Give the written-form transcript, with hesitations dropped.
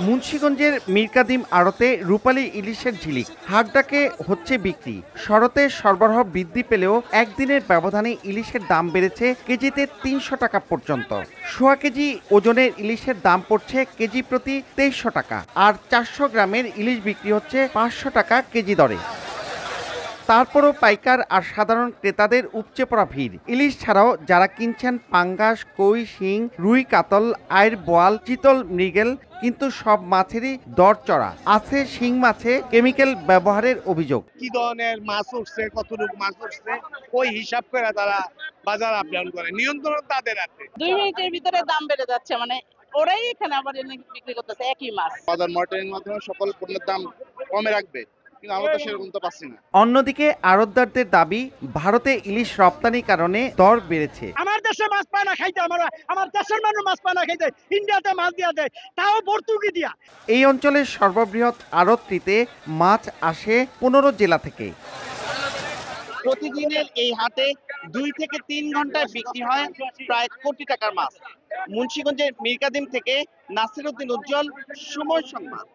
মুন্সিগঞ্জের মীরকাদিম আড়তে রূপালী ইলিশের ঝিলিক হাঁকডাকে হচ্ছে বিক্রি। শরতে সরবরাহ বৃদ্ধি পেলেও একদিনের ব্যবধানে ইলিশের দাম বেড়েছে কেজিতে ৩০০ টাকা পর্যন্ত। সোয়া কেজি ওজনের ইলিশের দাম পড়ছে কেজি প্রতি ২৩০০ টাকা, আর ৪০০ গ্রামের ইলিশ বিক্রি হচ্ছে ৫০০ টাকা কেজি দরে। তারপরও পাইকার আর সাধারণ ক্রেতাদের উপচে পড়া ভিড়। ইলিশ ছাড়াও যারা কিনছেন পাঙ্গাস, কই, শিং, রুই, কাতল, আইড়, বোয়াল, চিতল, মৃগেল, কিন্তু সব মাছেরই দর চড়া। আছে শিং মাছে কেমিক্যাল ব্যবহারের অভিযোগ। কি ধরনের মাছ উঠছে, কতটুকু মাছ উঠছে, ওই হিসাব করে তারা বাজার আপ ডাউন করে, নিয়ন্ত্রণ তাদের হাতে। 2 মিনিটের ভিতরে দাম বেড়ে যাচ্ছে, মানে ওরাই এখানে আবার এনে বিক্রি করতেছে একই মাছ। বাজার মনিটরিং মাধ্যমে সকল পণ্যের দাম কমে রাখবে, কিন্তু আমরা তো সেরকম তো পাচ্ছি না। অন্যদিকে আড়তদারদের দাবি, ভারতে ইলিশ রপ্তানির কারণে দর বেড়েছে। আমার দেশে মাছ পায় না খাইতে, আমার দেশের মানুষ মাছ পায় না খাইতে, ইন্ডিয়াতে মাছ দিয়া দেয়, তাও ভর্তুকি দিয়া। এই অঞ্চলের সর্ববৃহৎ আড়তটিতে মাছ আসে 15 জেলা থেকে। প্রতিদিনের এই হাটে 2 থেকে 3 ঘন্টায় বিক্রি হয় প্রায় কোটি টাকার মাছ। মুন্সিগঞ্জের মীরকাদিম থেকে নাসির উদ্দিন উজ্জ্বল, সময় সংবাদ।